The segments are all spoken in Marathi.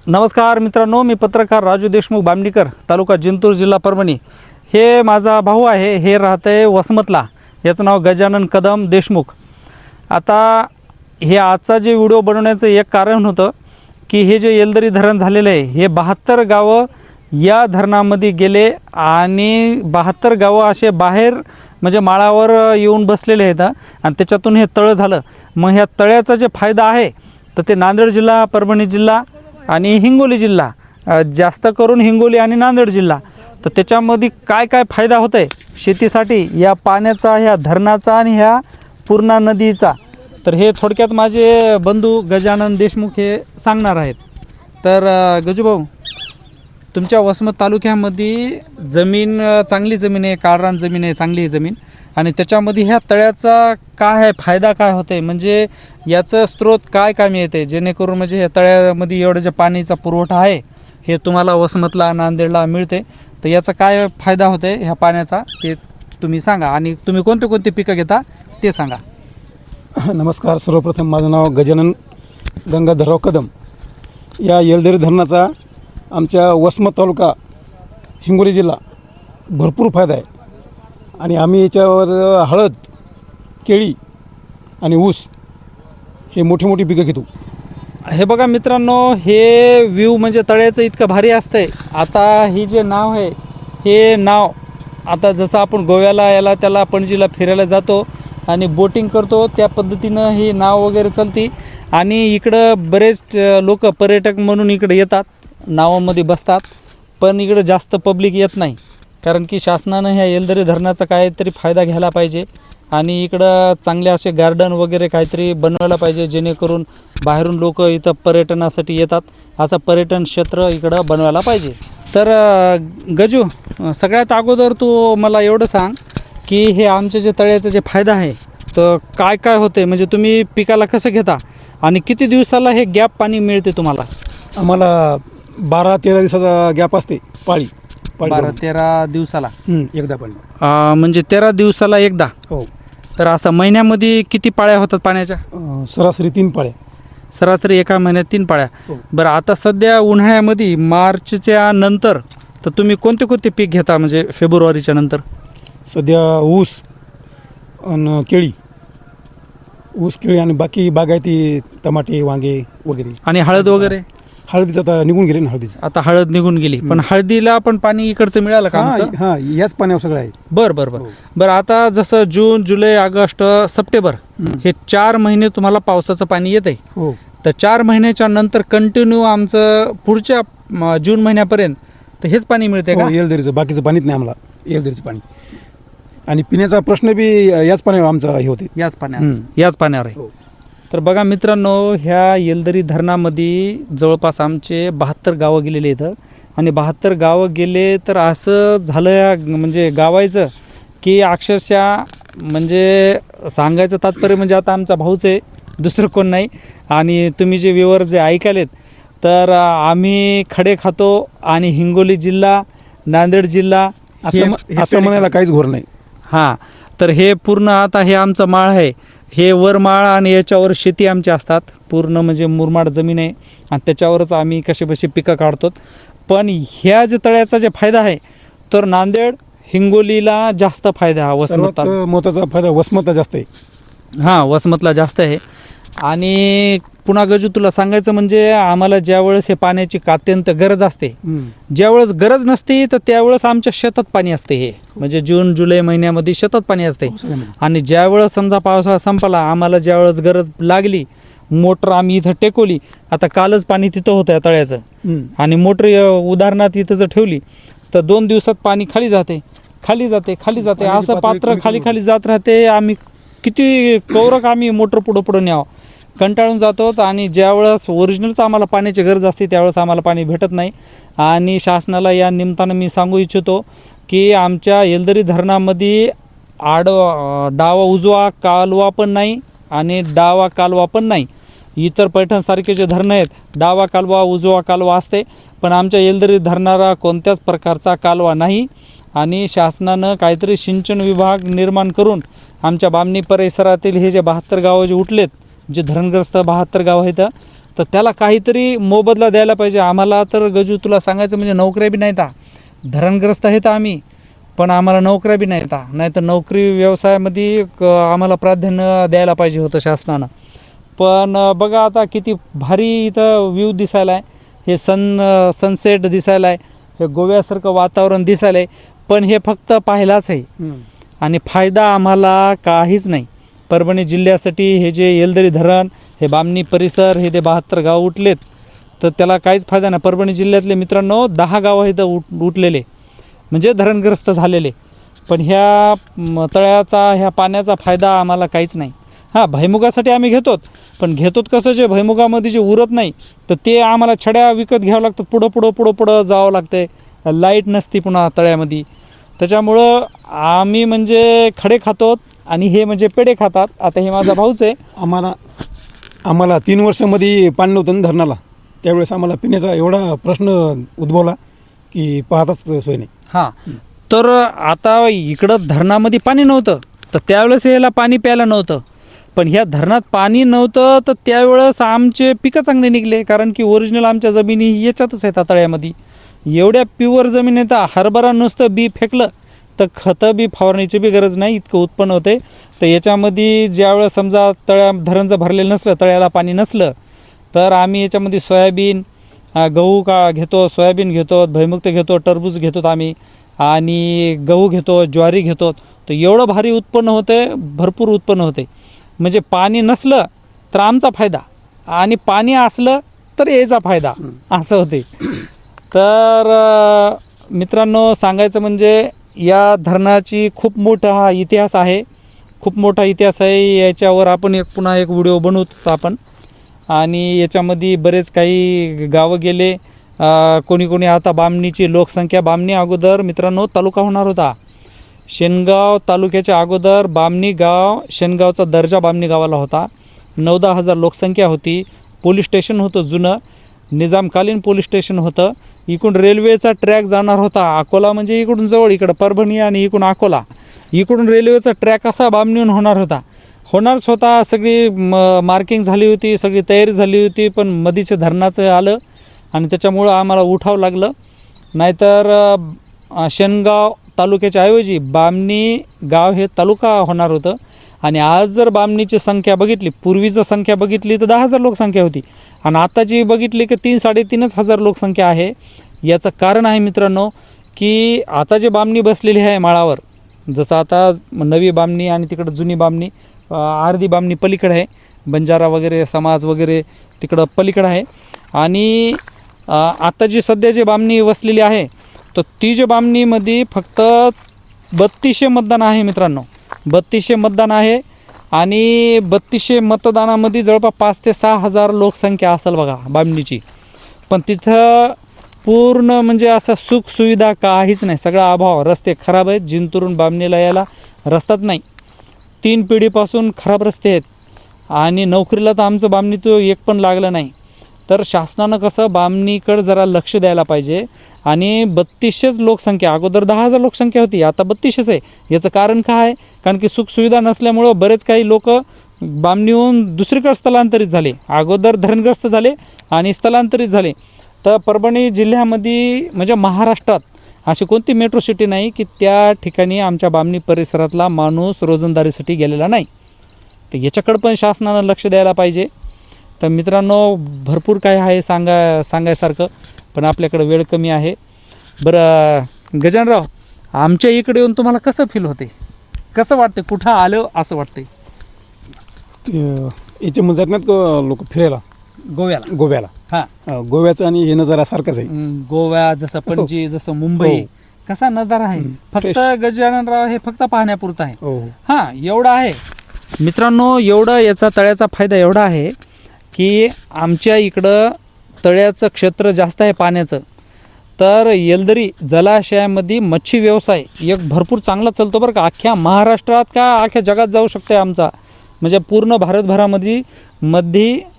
नमस्कार मित्रांनो, मी पत्रकार राजू देशमुख बामणीकर, तालुका जिंतूर, जिल्हा परभणी। हे माझा भाऊ आहे, हे राहते वसमतला। याचं नाव गजानन कदम देशमुख। आता हे आजचा जे व्हिडिओ बनवण्याचं एक कारण होतं की हे जे येलदरी धरण झालेलं आहे, हे 72 गावं या धरणामध्ये गेले आणि 72 गावं असे बाहेर म्हणजे माळावर येऊन बसलेले आहेत आणि त्याच्यातून हे तळं झालं। मग ह्या तळ्याचा जे फायदा आहे तर ते नांदेड जिल्हा, परभणी जिल्हा आणि हिंगोली जिल्हा, जास्त करून हिंगोली आणि नांदेड जिल्हा, तर त्याच्यामध्ये काय काय फायदा होत आहे शेतीसाठी या पाण्याचा, ह्या धरणाचा आणि ह्या पूर्णा नदीचा, तर हे थोडक्यात माझे बंधू गजानन देशमुख हे सांगणार आहेत। तर गजूभाऊ, तुमच्या वसमत तालुक्यामध्ये जमीन चांगली जमीन आहे, काळरान जमीन आहे, चांगली आहे जमीन, आणि त्याच्यामध्ये ह्या तळ्याचा काय आहे फायदा, काय होते म्हणजे याचं स्रोत काय कामी येते, जेणेकरून म्हणजे ह्या तळ्यामध्ये एवढं जे पाणीचा पुरवठा आहे हे तुम्हाला वसमतला, नांदेडला मिळते, तर याचा काय फायदा होते ह्या पाण्याचा ते तुम्ही सांगा, आणि तुम्ही कोणते कोणते पिकं घेता ते सांगा। नमस्कार, सर्वप्रथम माझं नाव गजानन गंगाधरराव कदम। या येलदरी धरणाचा आमच्या वसमत तालुका, हिंगोली जिल्हा भरपूर फायदा आहे आणि आम्ही याच्यावर हळद, केळी आणि ऊस हे मोठी मोठी पिकं घेतो। हे बघा मित्रांनो, हे व्ह्यू म्हणजे तळ्याचं इतकं भारी असतंय। आता ही जे नाव आहे, हे नाव आता जसं आपण गोव्याला याला त्याला पणजीला फिरायला जातो आणि बोटिंग करतो, त्या पद्धतीनं ही नाव वगैरे चालती आणि इकडं बरेच लोक पर्यटक म्हणून इकडे येतात, नावामध्ये बसतात, पण इकडं जास्त पब्लिक येत नाही, कारण की शासनानं ह्या येलदरी धरणाचा काहीतरी फायदा घ्यायला पाहिजे आणि इकडं चांगले असे गार्डन वगैरे काहीतरी बनवायला पाहिजे, जेणेकरून बाहेरून लोक इथं पर्यटनासाठी येतात, असं पर्यटन क्षेत्र इकडं बनवायला पाहिजे। तर गजू, सगळ्यात अगोदर तू मला एवढं सांग की हे आमचे जे तळ्याचं जे फायदा आहे तर काय काय होते, म्हणजे तुम्ही पिकाला कसं घेता आणि किती दिवसाला हे गॅप पाणी मिळते तुम्हाला? आम्हाला 12-13 दिवसाचा गॅप असते, पाळी 12-13 दिवसाला एकदा पाणी, म्हणजे 13 दिवसाला एकदा। हो। तर असं महिन्यामध्ये किती पाळ्या होतात पाण्याच्या? सरासरी 3 पाळ्या, सरासरी एका महिन्यात 3 पाळ्या। हो। बरं, आता सध्या उन्हाळ्यामध्ये मार्चच्या नंतर तर तुम्ही कोणते कोणते पीक घेता, म्हणजे फेब्रुवारीच्या नंतर? सध्या ऊस आणि केळी, ऊस केळी आणि बाकी बागायती टमाटे, वांगे वगैरे। आणि हळद वगैरे? हळदीचं आता निघून गेले ना, हळदीचं आता हळद निघून गेली, पण हळदीला पण पाणी इकडचं मिळालं का आमचं? हां, याच पाण्यावर सगळं आहे। बरं बरं बरं बरं। आता जसं जून, जुलै, ऑगस्ट, सप्टेंबर हे 4 महिने तुम्हाला पावसाचं पाणी येत आहे, हो। तर 4 महिन्याच्या नंतर कंटिन्यू आमचं पुढच्या जून महिन्यापर्यंत तर हेच पाणी मिळते का? येलदरीचं, बाकीचं पाणीच नाही आम्हाला, येलदरीचं पाणी, आणि पिण्याचा प्रश्न बी याच पाण्यावर आमचा हे होते, याच पाण्यावर आहे। हो। तर बघा मित्रांनो, ह्या येलदरी धरणामध्ये जवळपास आमचे 72 गावं गेलेले आहेत आणि 72 गावं गेले तर असं झालं म्हणजे गावायचं की अक्षरशः म्हणजे सांगायचं तात्पर्य म्हणजे आता आमचा भाऊच आहे, दुसरं कोण नाही। आणि तुम्ही जे व्ह्यूवर जे ऐकालेत, तर आम्ही खडे खातो आणि हिंगोली जिल्हा, नांदेड जिल्हा असं म्हणायला काहीच घोर नाही। हां, तर हे पूर्ण आता हे आमचं माळ आहे, हे वर माळ आणि याच्यावर शेती आमची असतात, पूर्ण म्हणजे मुरमाड जमीन आहे आणि त्याच्यावरच आम्ही कसे पिकं काढतो। पण ह्या जे तळ्याचा जे फायदा आहे तर नांदेड, हिंगोलीला जास्त फायदा हा, वसमत महत्त्वाचा फायदा वसमतला जास्त आहे। हां, वसमतला जास्त आहे। आणि पुन्हा गजू, तुला सांगायचं म्हणजे आम्हाला ज्यावेळेस हे पाण्याची अत्यंत गरज असते, ज्यावेळेस गरज नसते तर त्यावेळेस आमच्या शेतात पाणी असते, हे म्हणजे जून जुलै महिन्यामध्ये शेतात पाणी असते। आणि ज्यावेळेस समजा पावसाळा संपला, आम्हाला ज्यावेळेस गरज लागली, मोटर आम्ही इथं टेकवली, आता कालच पाणी तिथं होतं या तळ्याचं, आणि मोटर उदाहरणार्थ इथं जर ठेवली तर 2 दिवसात पाणी खाली जाते, असं पात्र खाली जात राहते। आम्ही किती कौरक आम्ही मोटर पुढं न्यावं, कंटाळून जातो। आणि ज्यावेळेस ओरिजिनलचं आम्हाला पाण्याची गरज असते त्यावेळेस आम्हाला पाणी भेटत नाही। आणि शासनाला या निमित्तानं मी सांगू इच्छितो की आमच्या येलदरी धरणामध्ये डावा उजवा कालवा पण नाही आणि डावा कालवा पण नाही। इतर पैठणसारखे जे धरणं आहेत, डावा कालवा उजवा कालवा असते, पण आमच्या येलदरी धरणाला कोणत्याच प्रकारचा कालवा नाही। आणि शासनानं काहीतरी सिंचन विभाग निर्माण करून आमच्या बामणी परिसरातील हे जे 72 गावं जे उठलेत, जे धरणग्रस्त 72 गावं आहेत, तर त्याला काहीतरी मोबदला द्यायला पाहिजे. आम्हाला तर गजू तुला सांगायचं म्हणजे नोकऱ्या बी नाहीत, धरणग्रस्त आहेत आम्ही, पण आम्हाला नोकऱ्या बी नाहीत. नाही तर नोकरी व्यवसायामध्ये आम्हाला प्राधान्य द्यायला पाहिजे होतं शासनानं. पण बघा आता किती भारी इथं व्ह्यू दिसायला आहे, हे सनसेट दिसायला आहे, हे गोव्यासारखं वातावरण दिसायला आहे. पण हे फक्त पाहायलाच आहे आणि फायदा आम्हाला काहीच नाही. परभणी जिल्ह्यासाठी हे जे येलदरी धरण, हे बामणी परिसर, हे ते 72 गाव उठलेत, तर त्याला काहीच फायदा नाही. परभणी जिल्ह्यातले मित्रांनो 10 गावं इथं उठलेले म्हणजे धरणग्रस्त झालेले. पण ह्या तळ्याचा, ह्या पाण्याचा फायदा आम्हाला काहीच नाही. भैमुगासाठी आम्ही घेतोत, पण घेतोत कसं, जे भैमुगामध्ये जे उरत नाही तर ते आम्हाला छड्या विकत घ्यावं लागतं, पुढं जावं लागते. लाईट नसती पुन्हा तळ्यामध्ये, त्याच्यामुळं आम्ही म्हणजे खडे खातोत आणि हे म्हणजे पेढे खातात. आता हे माझा भाऊच आहे. आम्हाला 3 वर्षामध्ये पाणी नव्हतं ना धरणाला, त्यावेळेस आम्हाला पिण्याचा एवढा प्रश्न उद्भवला की पाहताच सोय नाही. तर आता इकडं धरणामध्ये पाणी नव्हतं, तर त्यावेळेस याला पाणी प्यायला नव्हतं. पण ह्या धरणात पाणी नव्हतं तर त्यावेळेस आमचे पिकं चांगले निघले, कारण की ओरिजिनल आमच्या जमिनी याच्यातच आहेत तळ्यामध्ये. एवढ्या प्युअर जमीन आहे, तर हरभरा नुसतं बी फेकलं तर खतं बी फवारणीची बी गरज नाही, इतकं उत्पन्न होते. तर याच्यामध्ये ज्यावेळेस समजा धरण जर भरलेलं नसलं, तळ्याला पाणी नसलं, तर आम्ही याच्यामध्ये सोयाबीन, गहू घेतो, सोयाबीन घेतो, भुईमुग घेतो, टरबूज घेतो आम्ही, आणि गहू घेतो, ज्वारी घेतो. तर एवढं भारी उत्पन्न होते, भरपूर उत्पन्न होते. म्हणजे पाणी नसलं तर आमचा फायदा, आणि पाणी असलं तर याचा फायदा, असं होते. तर मित्रांनो, सांगायचं म्हणजे या धरणाची खूप मोठा हा इतिहास आहे, खूप मोठा इतिहास आहे. याच्यावर आपण पुन्हा एक व्हिडिओ बनवूच आपण. आणि याच्यामध्ये बरेच काही गावं गेले, कोणी आता बामणीची लोकसंख्या, बामणी अगोदर मित्रांनो तालुका होणार होता. शेनगाव तालुक्याच्या अगोदर बामणी गाव, शेनगावचा दर्जा बामणी गावाला होता. 9-10 हजार लोकसंख्या होती. पोलीस स्टेशन होतं जुनं, निजामकालीन पोलीस स्टेशन होतं. इकडून रेल्वेचा ट्रॅक जाणार होता, अकोला म्हणजे इकडून जवळ, इकडं परभणी आणि इकडून अकोला, इकडून रेल्वेचा ट्रॅक असा बामणीहून होणारच होता. सगळी मार्किंग झाली होती, सगळी तयारी झाली होती, पण मधीचं धरणाचं आलं आणि त्याच्यामुळं आम्हाला उठावं लागलं. नाहीतर शेनगाव तालुक्याच्या ऐवजी बामणी गाव हे तालुका होणार होतं. आणि आज जर बामणीची संख्या बघितली, पूर्वीचं संख्या बघितली तर 10,000 लोकसंख्या होती, आणि आताची बघितली की 3-3.5 हजार लोकसंख्या आहे. याचं कारण आहे मित्रांनो, की आता जे बामणी बसलेली आहे माळावर, जसं आता नवी बामणी आणि तिकडं जुनी बामणी, अर्धी बामणी पलीकडे आहे, बंजारा वगैरे समाज वगैरे तिकडं पलीकडं आहे. आणि आता जी सध्या जे बामणी वसलेली आहे, तर ती जे बामणीमध्ये फक्त 3200 मतदान आहे मित्रांनो, 3200 मतदान आहे. आणि 3200 मतदानामध्ये जवळपास 5 ते 6 हजार लोकसंख्या असेल बघा बामणीची. पण तिथं पूर्ण म्हणजे असं सुखसुविधा काहीच नाही, सगळा अभाव. रस्ते खराब आहेत, जिंतूरून बामणीला यायला रस्ताच नाही, 3 पिढीपासून खराब रस्ते आहेत. आणि नोकरीला तर आमचं बामणीत एक पण लागलं नाही. तर शासनानं कसं बामणीकडं जरा लक्ष द्यायला पाहिजे. आणि 3200च लोकसंख्या, अगोदर 10,000 लोकसंख्या होती, आता 3200च आहे. याचं कारण काय आहे? कारण की सुखसुविधा नसल्यामुळं बरेच काही लोक बामणीहून दुसरीकडे स्थलांतरित झाले, अगोदर धरणग्रस्त झाले आणि स्थलांतरित झाले. तर परभणी जिल्ह्यामध्ये म्हणजे महाराष्ट्रात अशी कोणती मेट्रो सिटी नाही की त्या ठिकाणी आमच्या बामणी परिसरातला माणूस रोजंदारीसाठी गेलेला नाही. तर याच्याकडं पण शासनानं लक्ष द्यायला पाहिजे. तर मित्रांनो, भरपूर काय आहे सांगायसारखं, पण आपल्याकडं वेळ कमी आहे. बरं गजानराव, आमच्या इकडे येऊन तुम्हाला कसं फील होते, कसं वाटते, कुठं आलं असं वाटते? याचे मजाक नाहीत लोक फिरायला गोव्याला. गोव्याचं आणि हे नजारा सारखाच आहे. गोवा जसं पणजी, जसं मुंबई, कसा नजारा आहे. फक्त गजाननराव हे फक्त पाहण्यापुरतं आहे. एवढं आहे मित्रांनो. एवढं याचा तळ्याचा फायदा एवढा आहे की आमच्या इकडं तळ्याचं क्षेत्र जास्त आहे पाण्याचं. तर येलदरी जलाशयामध्ये मच्छी व्यवसाय एक भरपूर चांगला चालतो बरं का. अख्ख्या महाराष्ट्रात का अख्ख्या जगात जाऊ शकते आमचा, म्हणजे पूर्ण भारतभरामध्ये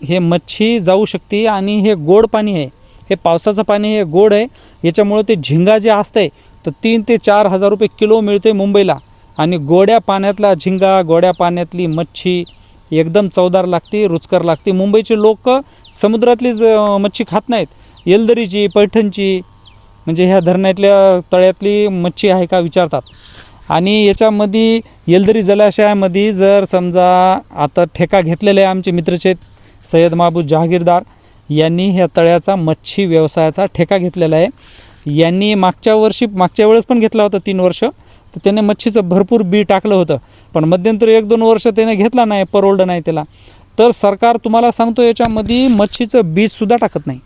हे मच्छी जाऊ शकते. आणि हे गोड पाणी आहे, हे पावसाचं पाणी, हे गोड आहे. याच्यामुळं ते झिंगा जे असते तर 3 ते 4 हजार रुपये किलो मिळते मुंबईला. आणि गोड्या पाण्यातला झिंगा, गोड्या पाण्यातली मच्छी एकदम चवदार लागते, रुचकर लागते. मुंबईचे लोक समुद्रातलीच मच्छी खात नाहीत. येलदरीची, पैठणची, म्हणजे ह्या धरणातल्या तळ्यातली मच्छी आहे का विचारतात. आणि याच्यामध्ये येलदरी जलाशयामध्ये जर समजा आता ठेका घेतलेला आहे, आमचे मित्रचे सय्यद महबूब जहागीरदार यांनी ह्या तळ्याचा मच्छी व्यवसायाचा ठेका घेतलेला आहे. यांनी मागच्या वेळेस पण घेतला होता 3 वर्ष, तर त्याने मच्छीचं भरपूर बी टाकलं होतं. पण मध्यंतरी 1-2 वर्ष त्याने घेतला नाही, परवडलं नाही त्याला. तर सरकार तुम्हाला सांगतो याच्यामध्ये मच्छीचं बीजसुद्धा टाकत नाही.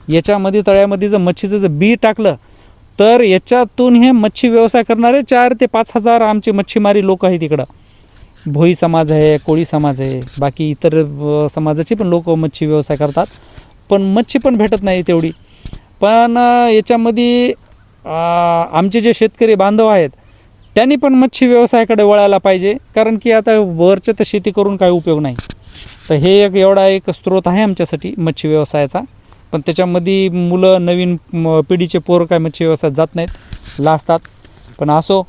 याच्यामध्ये तळ्यामध्ये जर मच्छीचं जर बी टाकलं तर याच्यातून हे मच्छी व्यवसाय करणारे 4 ते 5 हजार आमचे मच्छीमारी लोक आहेत इकडं. भोई समाज आहे, कोळी समाज आहे, बाकी इतर समाजाची पण लोक मच्छी व्यवसाय करतात. पण मच्छी पण भेटत नाही तेवढी. पण याच्यामध्ये आमचे जे शेतकरी बांधव आहेत त्यांनी पण मच्छी व्यवसायाकडे वळायला पाहिजे, कारण की आता वरच्या तर शेती करून काही उपयोग नाही. तर हे एवढा एक स्रोत आहे आमच्यासाठी मच्छी व्यवसायाचा. पण त्याच्यामध्ये मुलं, नवीन पिढीचे पोरं काय मच्छी व्यवसायात जात नाहीत, लाजतात. पण असो,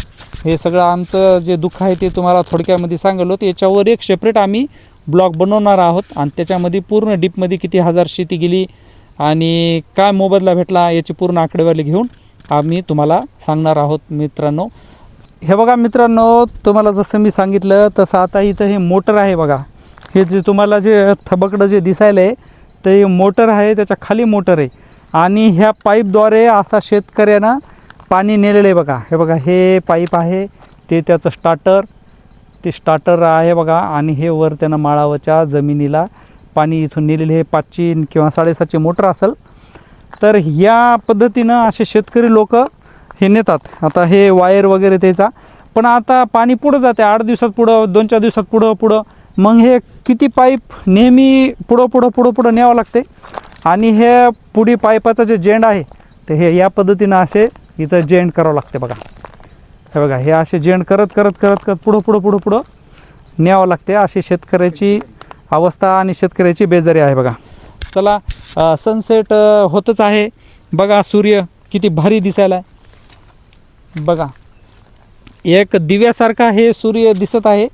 हे सगळं आमचं जे दुःख आहे ते तुम्हाला थोडक्यामध्ये सांगलो. तर याच्यावर एक सेपरेट आम्ही ब्लॉग बनवणार आहोत आणि त्याच्यामध्ये पूर्ण डीपमध्ये किती हजार शेती गेली आणि काय मोबदला भेटला याची पूर्ण आकडेवारी घेऊन आम्ही तुम्हाला सांगणार आहोत मित्रांनो. हे बघा मित्रांनो, तुम्हाला जसं मी सांगितलं तसं आता इथं हे मोटर आहे बघा. हे जे तुम्हाला जे थबकडं जे दिसायलं आहे ते मोटर आहे, त्याच्या खाली मोटर आहे आणि ह्या पाईपद्वारे असा शेतकऱ्यांना पाणी नेलेलं आहे बघा. हे बघा, हे पाईप आहे, ते त्याचं स्टार्टर आहे बघा. आणि हे वर त्यानं माळावरच्या जमिनीला पाणी इथून नेलेले, हे 5ची किंवा 7.5ची मोटर असेल. तर या पद्धतीनं असे शेतकरी लोक हे नेतात. आता हे वायर वगैरे त्याचा, पण आता पाणी पुढं जाते, 8 दिवसात पुढं, 2-4 दिवसात पुढं. मग हे किती पाईप नेहमी पुढं न्यावं लागते. आणि हे पुढी पाईपाचं जे जेंड आहे ते हे या पद्धतीनं असे इथं जेंड करावं लागते बघा. हे बघा, हे असे जेंड करत पुढं न्यावं लागते. अशी शेतकऱ्याची अवस्था आणि शेतकऱ्याची बेजारी आहे बघा. चला, सनसेट होतच आहे बघा. सूर्य किती भारी दिसायला आहे बघा. एक दिव्यासारखा हे सूर्य दिसत आहे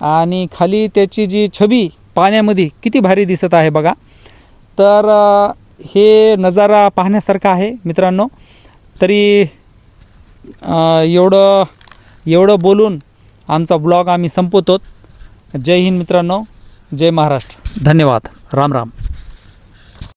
आणि खाली त्याची जी छबी पाण्यामध्ये किती भारी दिसत आहे बघा. तर हे नजारा पाहण्यासारखा आहे मित्रांनो. तरी एवढं बोलून आमचा ब्लॉग आम्ही संपवतो. जय हिंद मित्रांनो, जय महाराष्ट्र, धन्यवाद, राम राम.